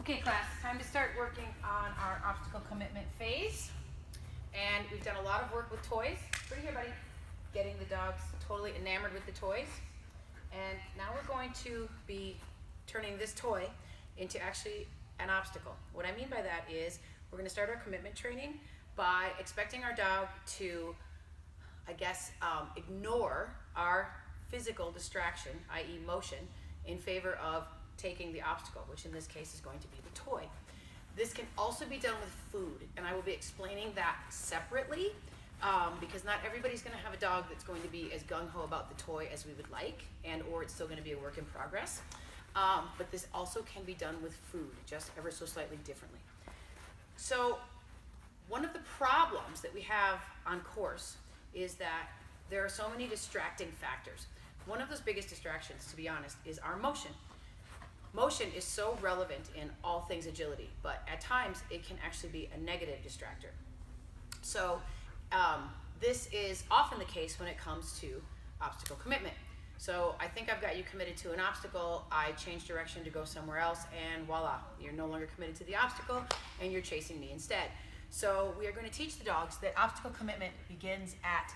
Okay, class, time to start working on our obstacle commitment phase. And we've done a lot of work with toys. Pretty here, buddy. Getting the dogs totally enamored with the toys. And now we're going to be turning this toy into actually an obstacle. What I mean by that is we're going to start our commitment training by expecting our dog to, ignore our physical distraction, i.e. motion, in favor of taking the obstacle, which in this case is going to be the toy. This can also be done with food, and I will be explaining that separately because not everybody's going to have a dog that's going to be as gung-ho about the toy as we would like, and or it's still going to be a work in progress. But this also can be done with food, just ever so slightly differently. So one of the problems that we have on course is that there are so many distracting factors. One of those biggest distractions, to be honest, is our motion. Motion is so relevant in all things agility, but at times it can actually be a negative distractor. So this is often the case when it comes to obstacle commitment. So I think I've got you committed to an obstacle, I change direction to go somewhere else, and voila, you're no longer committed to the obstacle and you're chasing me instead. So we are going to teach the dogs that obstacle commitment begins at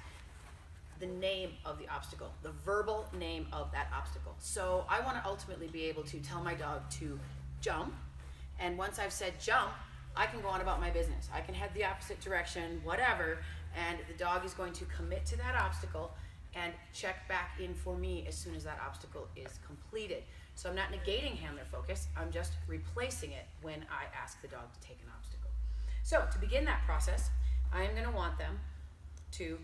the name of the obstacle, the verbal name of that obstacle. So I want to ultimately be able to tell my dog to jump, and once I've said jump, I can go on about my business. I can head the opposite direction, whatever, and the dog is going to commit to that obstacle and check back in for me as soon as that obstacle is completed. So I'm not negating handler focus, I'm just replacing it when I ask the dog to take an obstacle. So to begin that process, I am going to want them to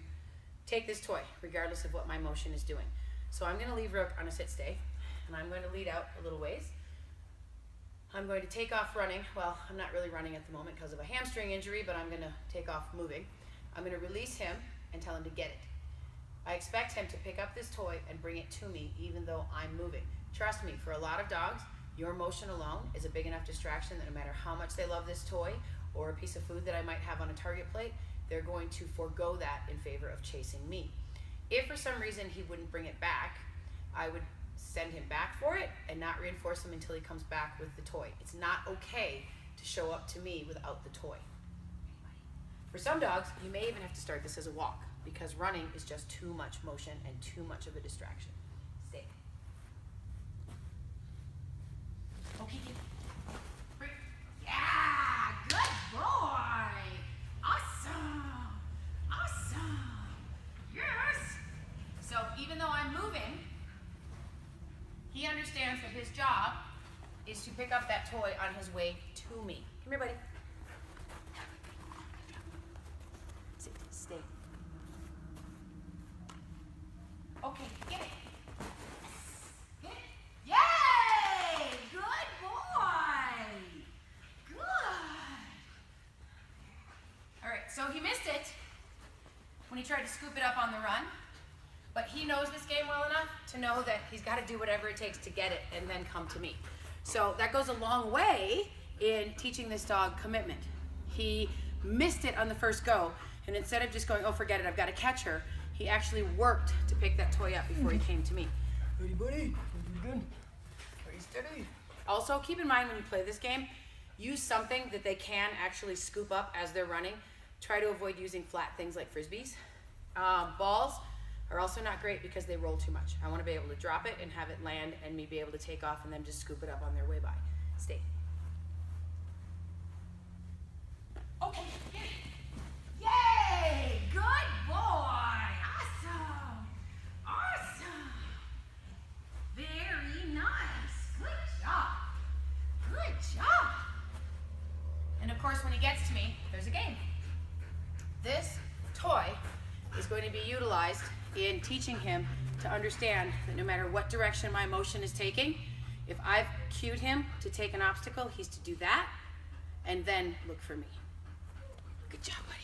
take this toy, regardless of what my motion is doing. So I'm going to leave Rook on a sit stay, and I'm going to lead out a little ways. I'm going to take off running. Well, I'm not really running at the moment because of a hamstring injury, but I'm going to take off moving. I'm going to release him and tell him to get it. I expect him to pick up this toy and bring it to me, even though I'm moving. Trust me, for a lot of dogs, your motion alone is a big enough distraction that no matter how much they love this toy or a piece of food that I might have on a target plate, they're going to forego that in favor of chasing me. If for some reason he wouldn't bring it back, I would send him back for it and not reinforce him until he comes back with the toy. It's not okay to show up to me without the toy. For some dogs, you may even have to start this as a walk because running is just too much motion and too much of a distraction. Stay. Okay, kid. Break. Yeah, good boy. Awesome! Awesome! Yes! So even though I'm moving, he understands that his job is to pick up that toy on his way to me. Come here, buddy. Sit, stay. Okay, get it. Yes. Get it. Yay! Good boy! Good. All right, so he missed it when he tried to scoop it up on the run, but he knows this game well enough to know that he's got to do whatever it takes to get it and then come to me. So that goes a long way in teaching this dog commitment. He missed it on the first go, and instead of just going, oh, forget it, I've got to catch her, he actually worked to pick that toy up before he came to me. Buddy, buddy, good. Very steady. Also, keep in mind when you play this game, use something that they can actually scoop up as they're running. Try to avoid using flat things like Frisbees. Balls are also not great because they roll too much. I want to be able to drop it and have it land and me be able to take off and then just scoop it up on their way by. Stay. Okay, get it. Yay! Good boy! Awesome! Awesome! Very nice. Good job. Good job. And of course, when he gets to me, there's a game. This toy is going to be utilized in teaching him to understand that no matter what direction my motion is taking, if I've cued him to take an obstacle, he's to do that and then look for me. Good job, buddy.